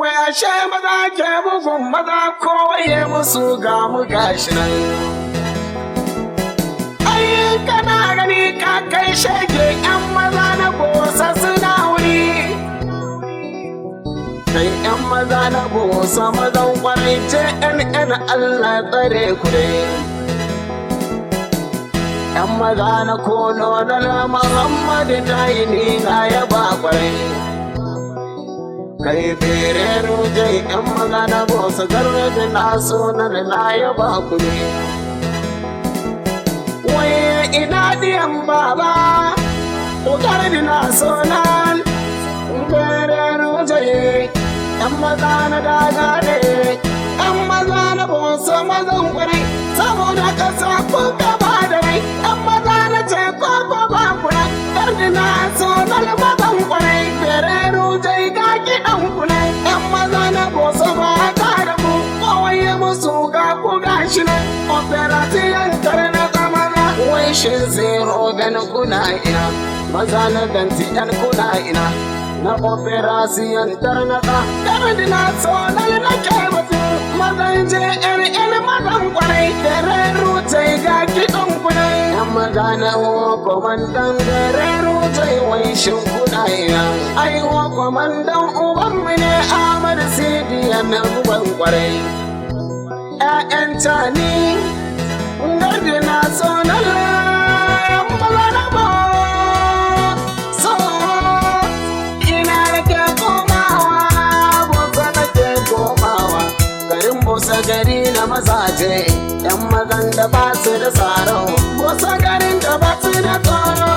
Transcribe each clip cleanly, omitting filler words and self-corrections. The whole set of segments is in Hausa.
wai ashe maza ke bugun maza kowaye musu ga mu gashi nan. Ai kana gani ka kai shege yan maza na bosa suna wuri. Kai yan maza na bosa mazan kwarai ce yan Allah tsare ku dai. Yan maza na kono na Muhammadu na yi ni na yaba kwarai. Kai bere ruje yan maza na bosa gargaji na suna na yaba ku ne. Waye ina diyan baba gargaji na suna bere ruje yan maza na daga ne. Yan maza na bosa mazan kwarai saboda kasa kun gaba da rai. Yan maza na ce koko ba kuna gargaji na suna mazan kwarai bere ruje ga kiɗan kuna. Yan maza na bosa ba ta da mu kowaye musu ga ku gashi nan. Operation tare na zamana wai shin zero gan kuna ina maza na ganti yan kuna ina na operation tare na ka gargaji na suna na ke mutu mazan je yan mazan kwarai bere ruje ga kiɗan kuna. Yan maza na komandan bere ruje wai shin kuna ina ai komandan uban mu ne Ahmad Sidi na uban kwarai. ƴaƴan tani gargaji na suna yan maza na bo so ina da ke komawa bosa na ke komawa garin bosa gari na mazaje yan mazan da ba su da tsaro bosa garin da ba su da tsoro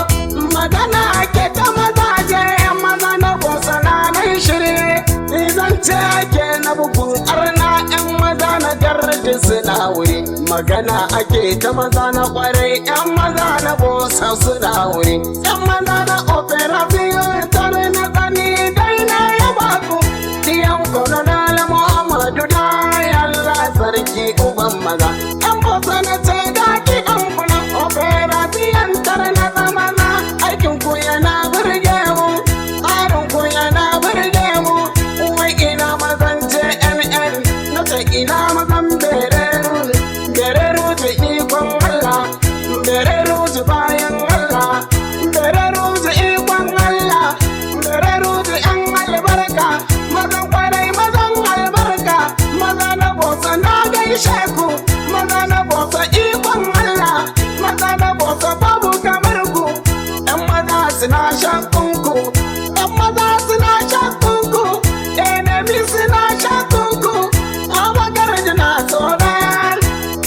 magana ake ta mazaje yan maza na bosa na nan shirye izan ce ake na bugun arna yan maza na gargaji suna wuri magana ake ta maza na kwarai yan maza na bosa suna wuri yan maza na operation tare na tsani dai na yaba ku diyan kolonel Muhammadu da Allah sarki uban maza yan bosa na ce da kiɗan kuna operation tare na zamana aikin ku yana burge mu tsarin ku yana burge mu wai ina mazan JNN na ce ina mazan bere ruje ikon Allah bere ruje bayan Allah bere ruje ikon Allah bere ruje yan albarka mazan kwarai mazan albarka maza na bosa na gaishe ku maza na bosa ikon Allah maza na bosa babu kamar ku yan maza suna shakkun ku yan maza suna shakkun ku enemi suna shakkun ku hawa gargaji na tsoron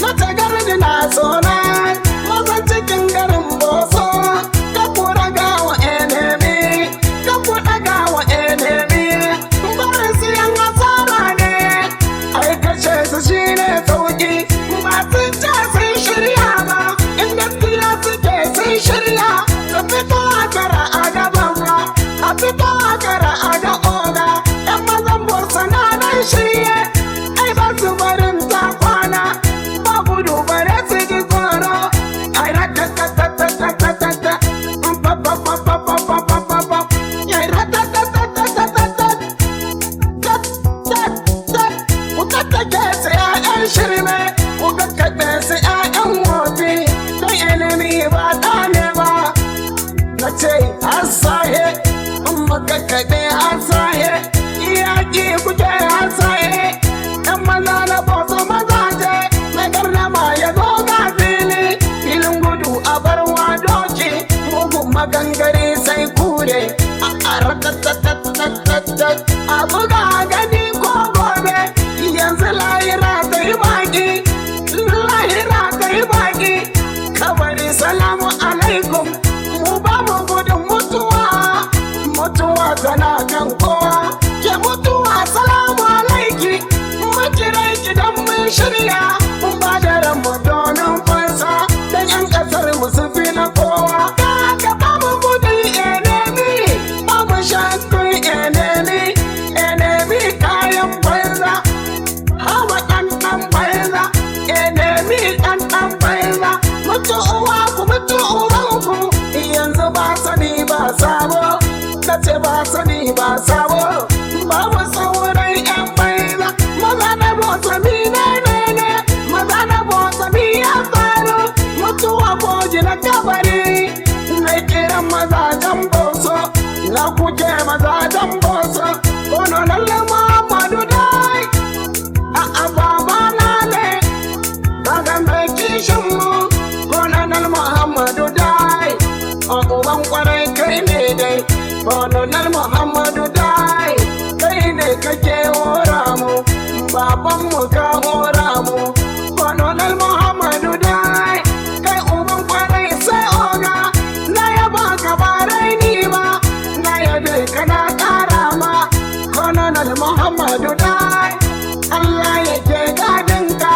na ta gargaji na tsoron mazan cikin garin boso ka ku raga wa enemi ka ku daga wa enemi barin su yan asara ne ai kashe su shine sauki ba sun ce sun shirya ba in gaskiya suke sun shirya su fito a kara a gaban ba a fito a kara a ga oga yan mazan bosa na nan shirye ai ba su barin ta kwana ba gudu bare su ji tsoro ai ratatatatatatatata ai ratatatatatatat ku tattake su ƴaƴan shirme ku kakkaɓe su ƴaƴan wofi don enemi ba ɗa ne ba na ce hasaye in makakkaɓe hasaye iyaki kuke hasaye yan maza na bosa mazaje mai garnama ya zo ga filin gudu a barwa doki mugun magangari sai kure a ratatatatatatat a buga gani ko gobe yanzu lahira ta yi baki lahira ta yi baki kabari salamu alaikum mu ba mu gudun mutuwa tana kan kowa ke mutuwa salamu alaiki makirai gidan mun shirya mun ba da ranmu domin fansa dan yan kasar mu su fi na kowa ka ba mu gudun enemi ba mu shakkun enemi kayan banza hawa ɗan banza enemi ɗan banza mutu uwa ku mutu uwanku yanzu ba sani ba sabo na ce ba sani ba sabo babu sauran kake hora mu, babanmu ka hora mu. Colonel Muhammadu dai, kai uban kwarai sai oga, na yaba ka ba raini ba, na yabe ka na ƙara ma. Colonel Muhammadu dai, Allah yake gadinka,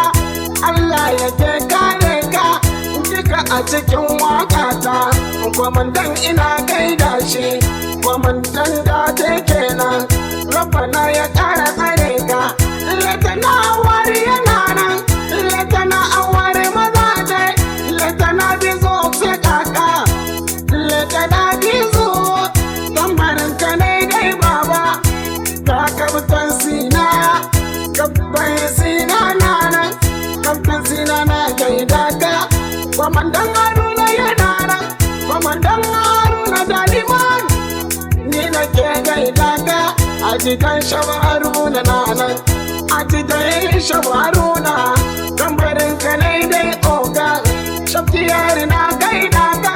Allah yake kare ka, duka a cikin wakata. Kwamandan ina gaida shi, kwamandan da ta kenan, Rabbana ya ƙara tsare ka. Latana wari yana nan, latana awari maza dai, latana bizo sai kaka, latana bizo, tambarin ka ne dai baba, ka kabtan sina, kabtan sina na nan, kabtan sina na gaida ka. Kwamandan Haruna yana nan, kwamandan Haruna da liman, ni nake gaida ka. Ajidan Shabu Haruna na nan, ajidan Shabu Haruna, tambarin ka ne dai oga, Shabkiyari na gaida ka,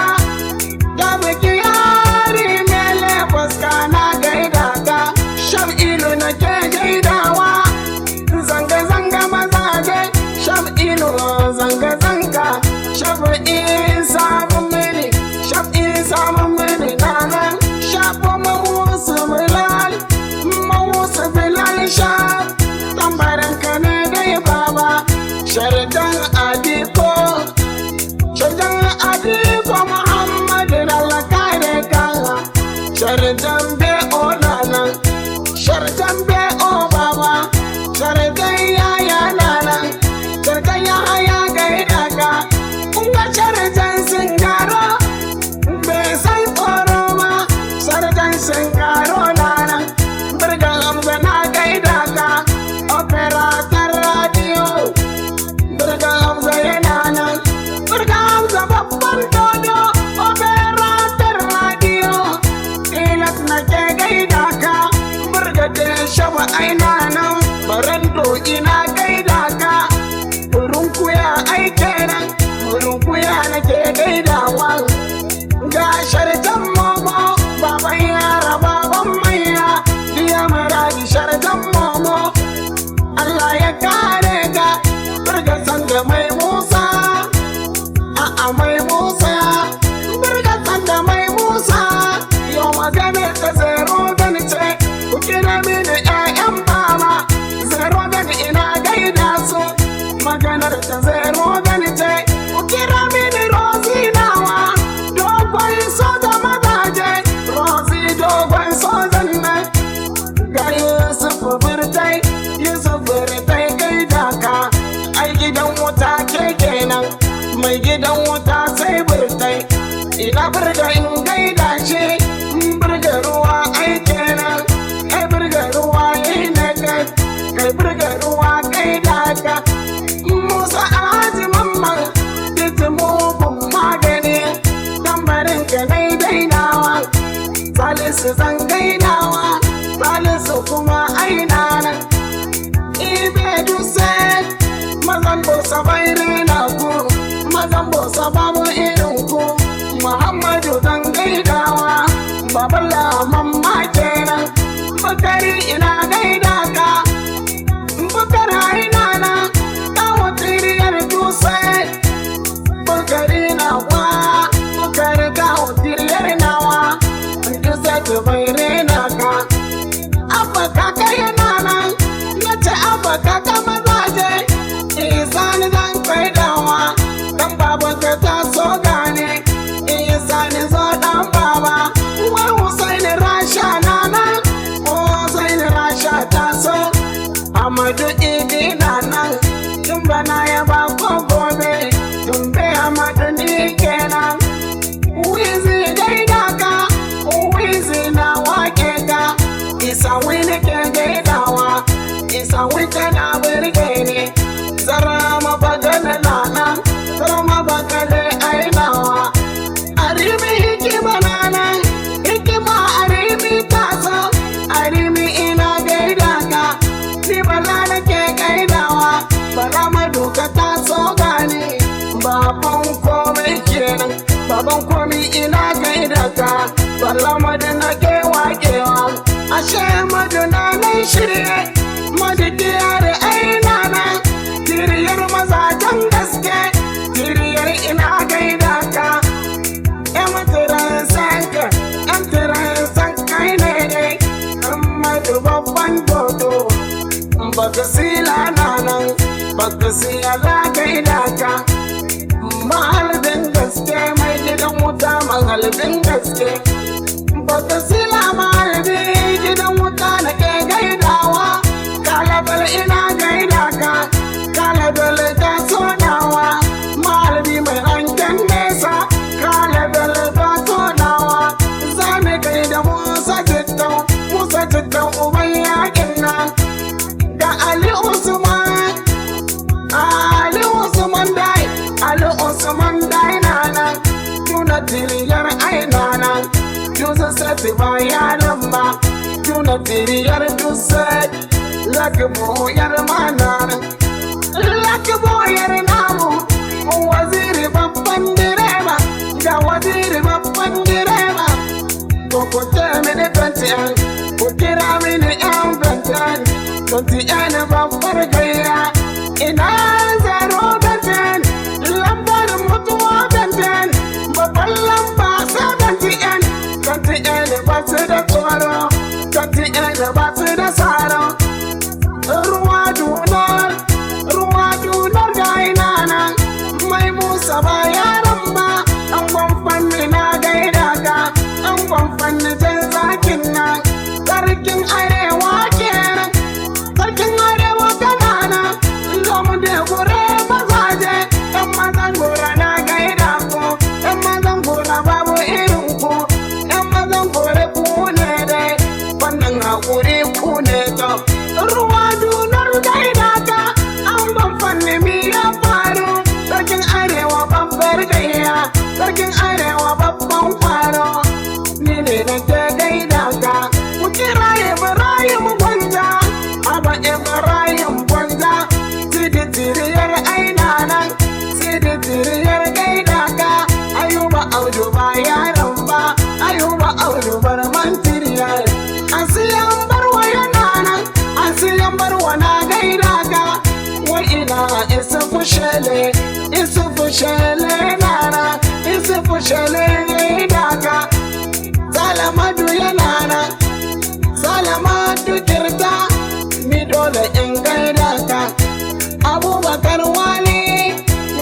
Shabkiyari mele fuska na gaida ka, Shabilu na ke gaidawa, zanga-zanga mazaje, Shabilu zanga-zanga, Isa Mumini, Isa Mumini na nan, Shabu Mawusu Bilal, Mawusu Bilal Shab, tambarin ka ne dai baba, Sharjan Adiko, Sharjan Adiko Muhammadu Allah kare ka, Sharjan Be'o na nan, Sharjan Be'o baba, Sharjan Yaya na nan, Sharjan Yaya gaida ka, Unga Sharjan Singaro, bai san tsoro ba, Sharjan Singaro na nan, Birgan Hamza na gaida ka, Operator Radio, Birgan Hamza yana nan, Birgan Hamza babban dodo, Operator Radio, Ilat na ke gaida ka, Birgade Shabu aina nan, Barando ina gaida ka, Burunkuya aike nan, Burunkuya na ke gaidawa, ga Sharjan Momo, baban yara baban manya, diya maradi Sharjan Momo, Allah ya kare ka, Birga sanda mai Musa, a'a mai Musa, Birga sanda mai Musa, yau magana ta zero gani ce, ku kira mini ƴaƴan baba, zero gani ina gaida su, maganar ta zero gani ce, ku kira mini Rosi nawa, dogon soja mazaje, Rosi dogon sojan nan, ga Yusuf Birtai gaida ka, ai gidan wuta ke kenan, mai gidan wuta sai Birtai, ina birga in gaida shi, birga ruwa ai kenan, ai birga ruwa yi na kai, kai birga ruwa gaida ka, Musa Alhaji Mamman, titi mugun magani, tambarin ka nai dainawa, Salisu zan gaidawa, Salisu kuma aina nan, Ibe Duse, mazan bosa bai rena ku, mazan bosa babu irin ku, Muhammadu zan gaidawa, Babala mamma kenan, Bakari ina gaida ka, Bakar aina nan, kawo tiriyar Duse, Bakari na kwa, Bakari kawo tiriyar nawa, Duse ta bai rena ka, Abba kaka yana nan, na ce Abba kaka mazaje, Isani zan gaidawa, dan baba ka taso gane, Isani zo dan baba, wai Husaini Rasha na nan, Husaini Rasha taso, Amadu Idi na nan, Tumba na yaba ko gobe, Tumbe Amadu ni kenan, Wizi gaida ka, Wizi na wake ka, Isa wini ke gaidawa, Isa wita na birge ne, Zara mabagana na nan, Zara mabagale ainawa, Arimi hikima na nan, Hikima Arimi taso, Arimi ina gaida ka, Ni bala na ke gaidawa, Bala maduka taso gani, Baban komai kenan, Baban komai ina gaida ka, Bala madina ke wakewa, ashe madina na shirye madikiyar ainana tiriyar mazajen gaske tiriyar ina gaida ka yan tiran san kai ne Muhammadu babban dodo baka sila nanan baka sila gaida ka mahalbin gaske mai gidan wuta mahalbin gaske baka sila mahalbi gidan wuta na ke gaidawa kalabal ina gaida ka kalabal ta sonawa mahalbi mai hangen nesa kalabal ta sonawa zane gaida musa jittau uban yakin nan da Ali Usman dai nana tuna tiriyar ainana tuza sati bayanan ba tuna tiriyar dusat lakboyar manar lakboyar namu waziri babban direba ga waziri babban direba ko ta mini tantiyan ko kira mini yan bantan tantiyan babbar gaya ina zaro bantan lambar mutuwa bantan babban lamba 70 ba su da tsoro 70 ba su da tsaro ruwa dunar ga ina nan mai musa ba yaran ba an gwamfanni na gaida ka an gwamfanni jan zakin nan sarkin arewa kenan sarkin arewa kanana zamu da gure mazaje yan mazan gora na gaida ko yan mazan gora babu irin ku yan mazan gore ku ne dai wannan hakuri ku ne to ruwa dunar gaida ka an gwamfanni mi ya faru sarkin arewa babbar gayya sarkin arewa babban faro ni ne da ke gaida ka ku kira Ibrahim Gwanja aba Ibrahim Gwanja sidi tiriyar ainanan sidi tiriyar gaida ka Ayuba Audu ba yaran ba Ayuba Audu bar man tiriyar asiyan barwa yana nan asiyan barwa na gaida ka wa ina isufu shele nana isufu shele gaida ka Salamadu yana nan Salamadu kirta mi dole in gaida ka Abubakar wali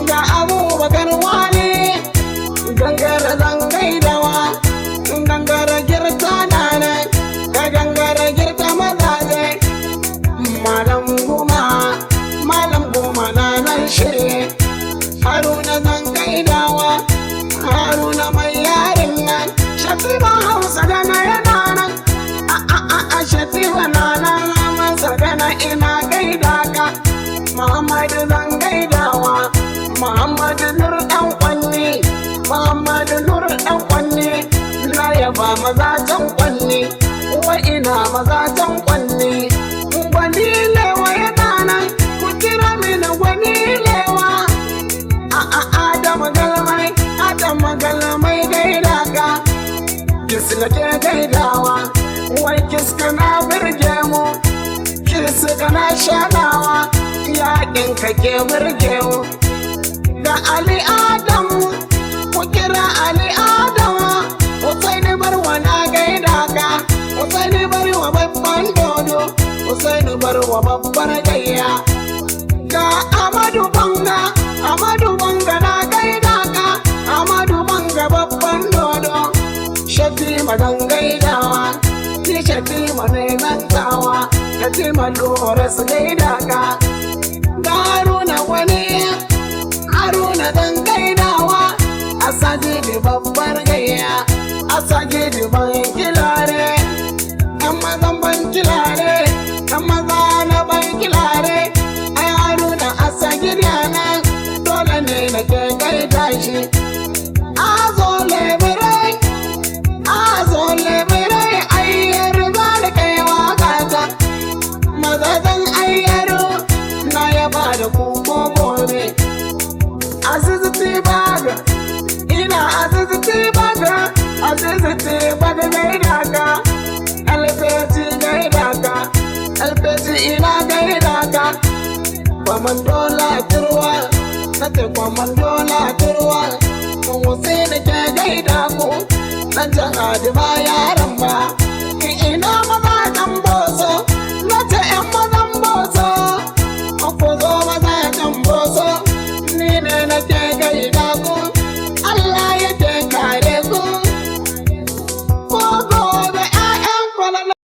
ga Abubakar wali gangara zan gaidawa gangara girta nana ga gangara girta mazaje malam goma na nan shirye Haruna zan gaidawa Haruna mai yarin nan Shatima Hausa da na yana nan a Shatima na nan Hausa da na ina gaida ka Muhammadu zan gaidawa Muhammadu Nur dan kwanni Muhammadu Nur dan kwanni na yaba mazajen kwanni wa ina mazajen kwanni gwani lewa yana nan ku kira mini gwani lewa Adam galmai gaida ka Kisla ke gaidawa wai kiska na birge mu kiska na shanawa yakin ka ke birge mu da Ali Adam ku kira Ali Adam Usaini barwa na gaida ka Usaini barwa babban dodo Usaini barwa babbar gayya ga Amadu Banga na gaida ka Amadu Banga babban dodo Shatima dan gaidawa ni Shatima ne nan tawa Shatima Lores gaida ka ga Haruna dan gaidawa Asajidi babbar gayya Asajidi ban kilare yan mazan ban kilare yan maza na ban kilare ai Haruna Asajidi ana dole ne na ke gaida shi azo lebirai ayyar ba da kai waka ta mazajen ayyaro na yaba da kuko gobe Aziziti baga ina aziziti baga ina gaida ka kwamandola turwa na ce kwamandola turwa mun wuce da ke gaida ku dan jihadi ma ya